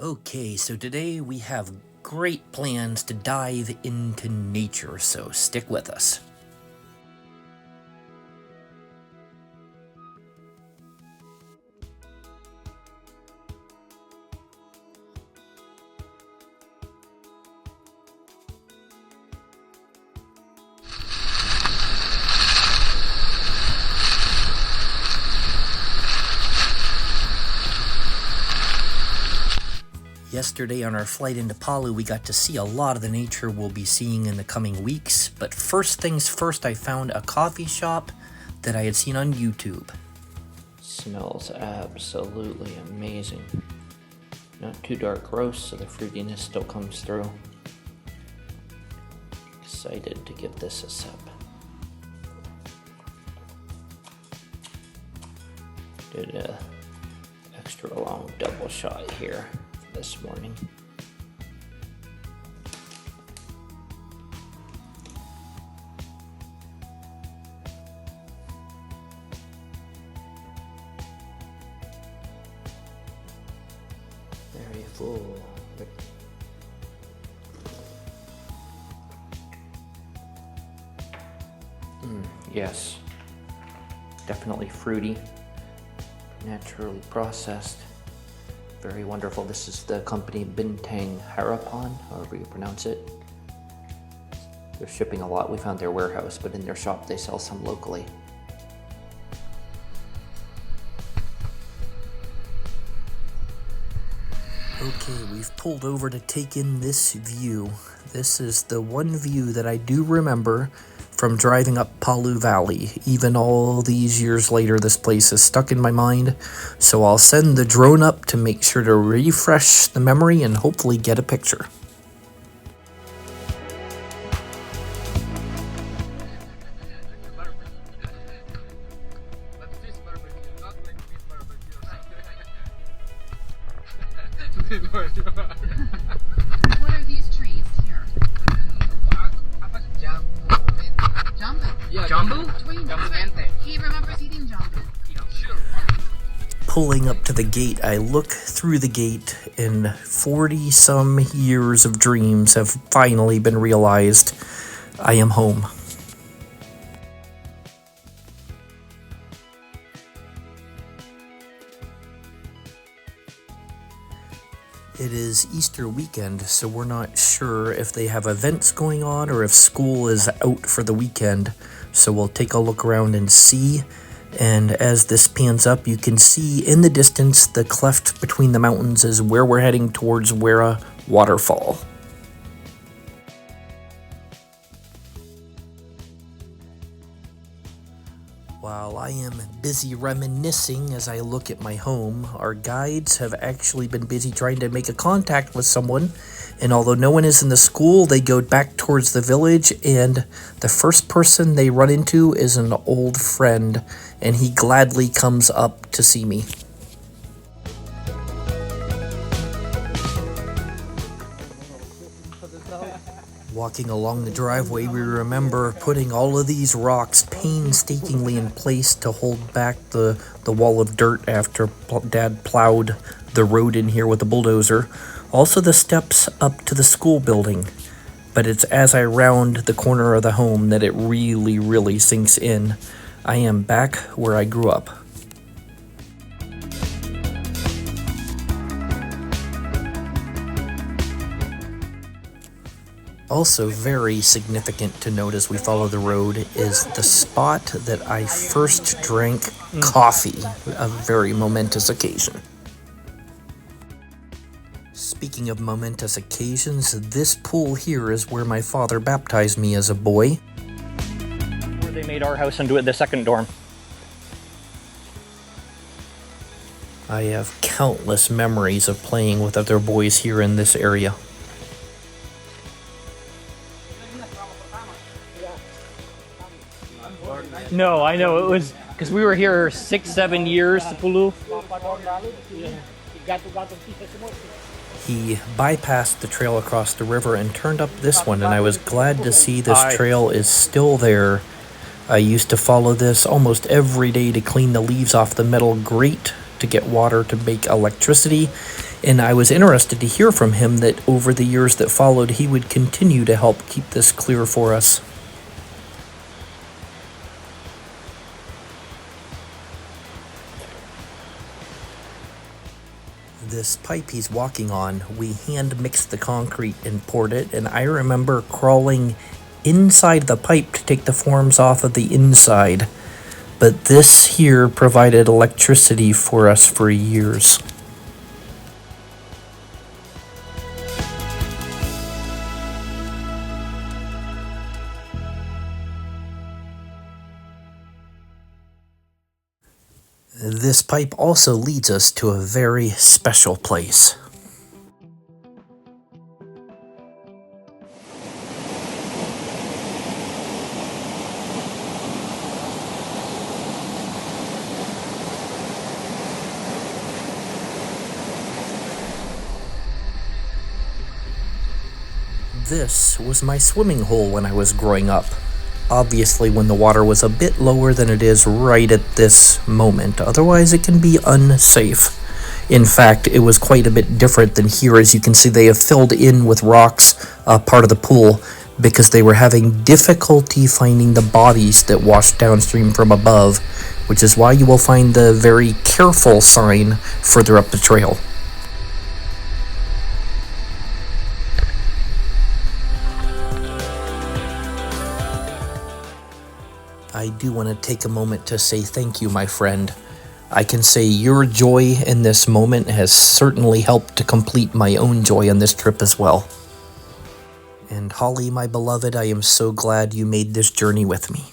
Okay, so today we have great plans to dive into nature, so stick with us. Yesterday on our flight into Palu, we got to see a lot of the nature we'll be seeing in the coming weeks, but first things first, I found a coffee shop that I had seen on YouTube. Smells absolutely amazing. Not too dark roast, so the fruitiness still comes through. Excited to give this a sip. Did a extra long double shot here this morning. Very full. Yes, definitely fruity, naturally processed. Very wonderful. This is the company Bintang Harapan, however you pronounce it. They're shipping a lot. We found their warehouse, but in their shop they sell some locally. Okay, we've pulled over to take in this view. This is the one view that I do remember from driving up Palu Valley. Even all these years later, this place is stuck in my mind, so I'll send the drone up to make sure to refresh the memory and hopefully get a picture. What are these trees here? Jambu? He remembers eating jambu. Pulling up to the gate, I look through the gate, and 40-some years of dreams have finally been realized. I am home. It is Easter weekend, so we're not sure if they have events going on or if school is out for the weekend. So we'll take a look around and see. And as this pans up, you can see in the distance the cleft between the mountains is where we're heading towards Wera waterfall. While I am busy reminiscing as I look at my home, our guides have actually been busy trying to make a contact with someone, and although no one is in the school, they go back towards the village, and the first person they run into is an old friend, and he gladly comes up to see me. Walking along the driveway, we remember putting all of these rocks painstakingly in place to hold back the wall of dirt after Dad plowed the road in here with a bulldozer. Also the steps up to the school building. But it's as I round the corner of the home that it really sinks in. I am back where I grew up. Also very significant to note as we follow the road is the spot that I first drank coffee, a very momentous occasion. Speaking of momentous occasions, this pool here is where my father baptized me as a boy. Where they made our house into the second dorm. I have countless memories of playing with other boys here in this area. No, I know, it was because we were here 6-7 years to Pulu. He bypassed the trail across the river and turned up this one, and I was glad to see this trail is still there. I used to follow this almost every day to clean the leaves off the metal grate to get water to make electricity, And I was interested to hear from him that over the years that followed, he would continue to help keep this clear for us. This pipe he's walking on, we hand mixed the concrete and poured it, and I remember crawling inside the pipe to take the forms off of the inside. But this here provided electricity for us for years. This pipe also leads us to a very special place. This was my swimming hole when I was growing up. Obviously when the water was a bit lower than it is right at this moment, otherwise it can be unsafe. In fact, it was quite a bit different than here. As you can see, they have filled in with rocks part of the pool because they were having difficulty finding the bodies that washed downstream from above, which is why you will find the very careful sign further up the trail. I do want to take a moment to say thank you, my friend. I can say your joy in this moment has certainly helped to complete my own joy on this trip as well. And Holly, my beloved, I am so glad you made this journey with me.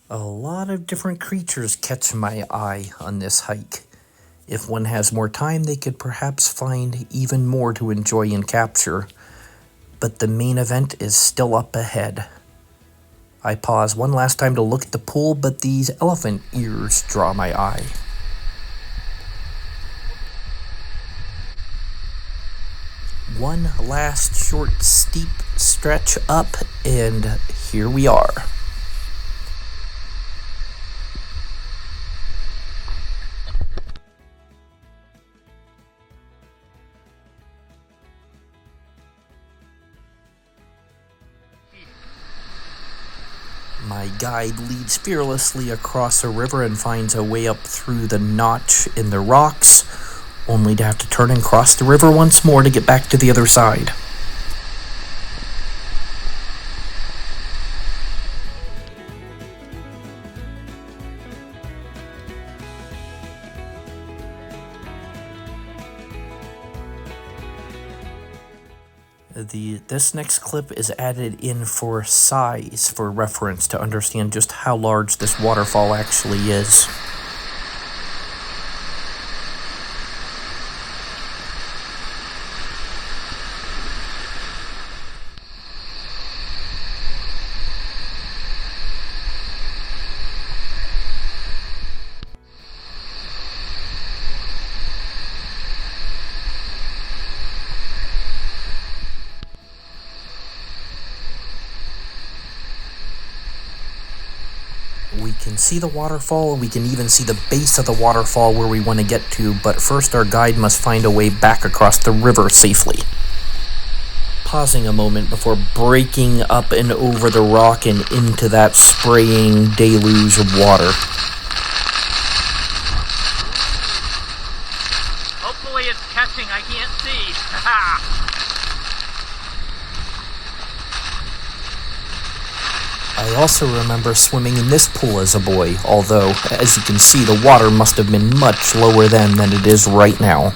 A lot of different creatures catch my eye on this hike. If one has more time, they could perhaps find even more to enjoy and capture. But the main event is still up ahead. I pause one last time to look at the pool, but these elephant ears draw my eye. One last short, steep stretch up, and here we are. My guide leads fearlessly across a river and finds a way up through the notch in the rocks, only to have to turn and cross the river once more to get back to the other side. This next clip is added in for size, for reference, to understand just how large this waterfall actually is. We can see the waterfall, we can even see the base of the waterfall where we want to get to, but first our guide must find a way back across the river safely. Pausing a moment before breaking up and over the rock and into that spraying deluge of water. Hopefully it's catching, I can't see. I also remember swimming in this pool as a boy, although, as you can see, the water must have been much lower then than it is right now.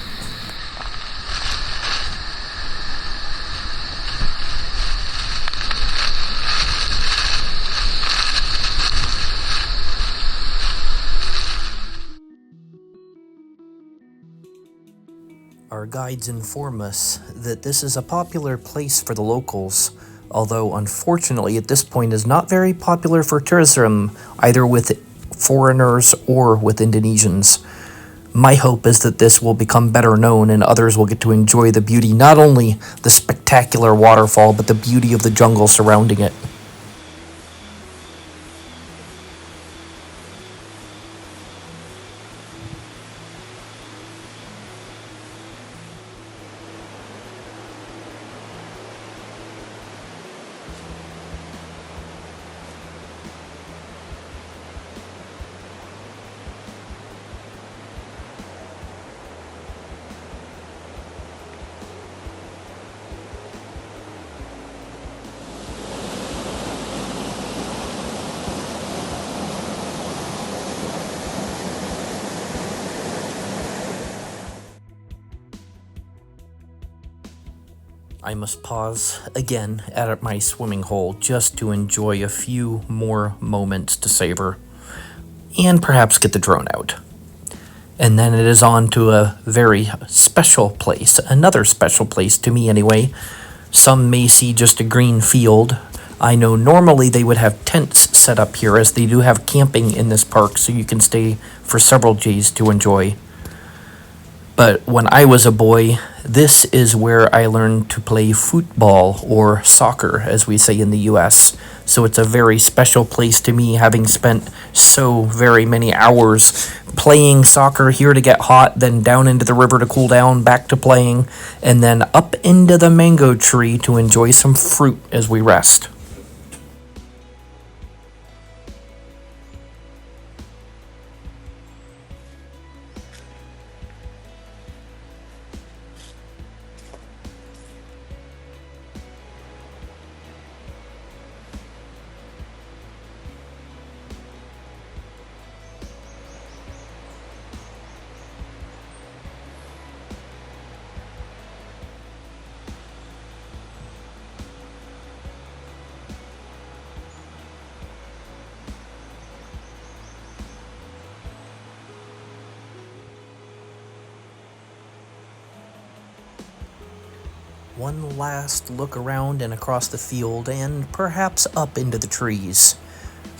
Our guides inform us that this is a popular place for the locals, although unfortunately at this point is not very popular for tourism, either with foreigners or with Indonesians. My hope is that this will become better known and others will get to enjoy the beauty, not only the spectacular waterfall, but the beauty of the jungle surrounding it. I must pause again at my swimming hole just to enjoy a few more moments to savor, and perhaps get the drone out. And then it is on to a very special place, another special place to me anyway. Some may see just a green field. I know normally they would have tents set up here, as they do have camping in this park, so you can stay for several days to enjoy. But when I was a boy, this is where I learned to play football, or soccer, as we say in the US. So it's a very special place to me, having spent so very many hours playing soccer here to get hot, then down into the river to cool down, back to playing, and then up into the mango tree to enjoy some fruit as we rest. One last look around and across the field, and perhaps up into the trees.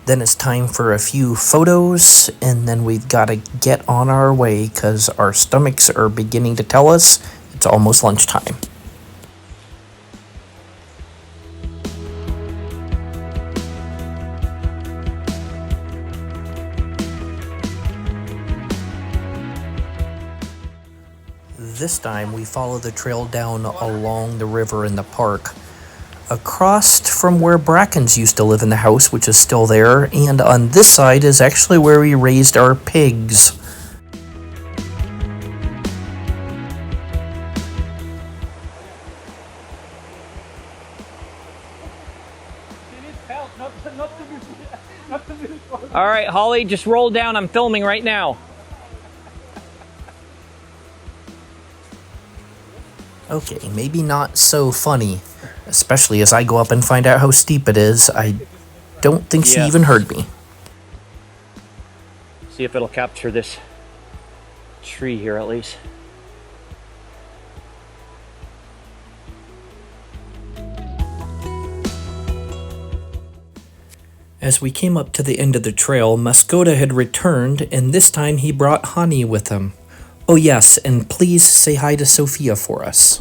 Then it's time for a few photos, and then we've got to get on our way because our stomachs are beginning to tell us it's almost lunchtime. This time we follow the trail down along the river in the park, across from where Brackens used to live in the house, which is still there, and on this side is actually where we raised our pigs. All right, Holly, just roll down. I'm filming right now. Okay, maybe not so funny, especially as I go up and find out how steep it is. I don't think she even heard me. See if it'll capture this tree here at least. As we came up to the end of the trail, Muscoda had returned, and this time he brought honey with him. Oh yes, and please say hi to Sophia for us.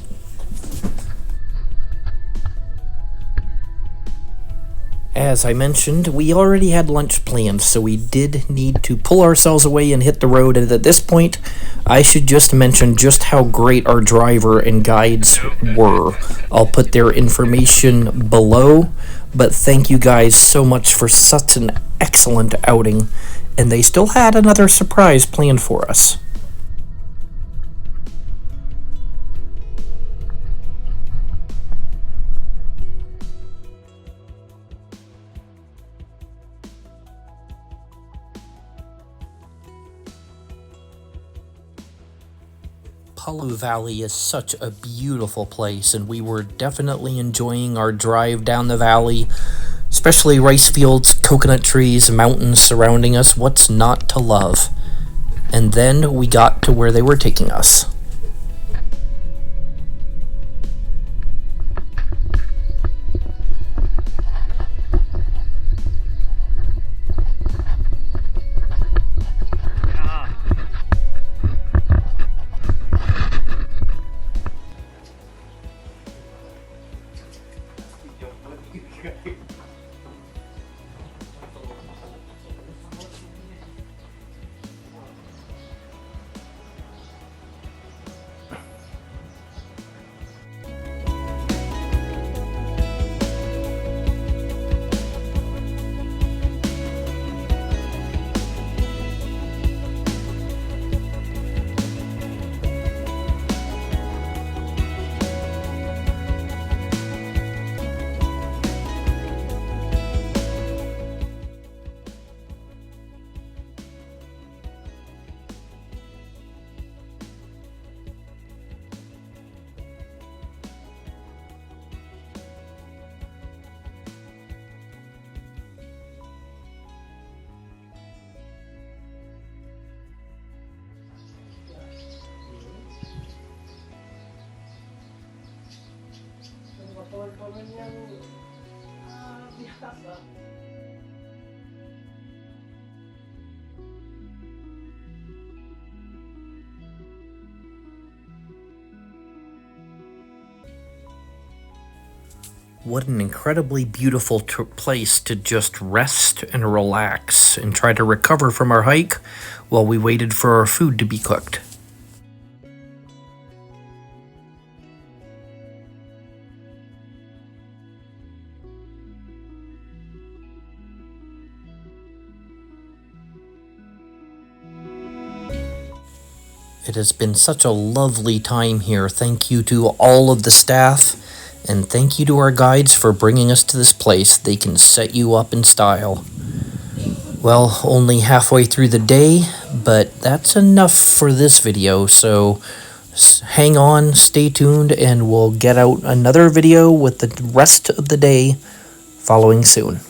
As I mentioned, we already had lunch planned, so we did need to pull ourselves away and hit the road, and at this point, I should just mention just how great our driver and guides were. I'll put their information below, but thank you guys so much for such an excellent outing, and they still had another surprise planned for us. Palu Valley is such a beautiful place, and we were definitely enjoying our drive down the valley, especially rice fields, coconut trees, mountains surrounding us. What's not to love? And then we got to where they were taking us. What an incredibly beautiful place to just rest and relax and try to recover from our hike while we waited for our food to be cooked. It has been such a lovely time here. Thank you to all of the staff, and thank you to our guides for bringing us to this place. They can set you up in style. Well, only halfway through the day, but that's enough for this video, so hang on, stay tuned, and we'll get out another video with the rest of the day following soon.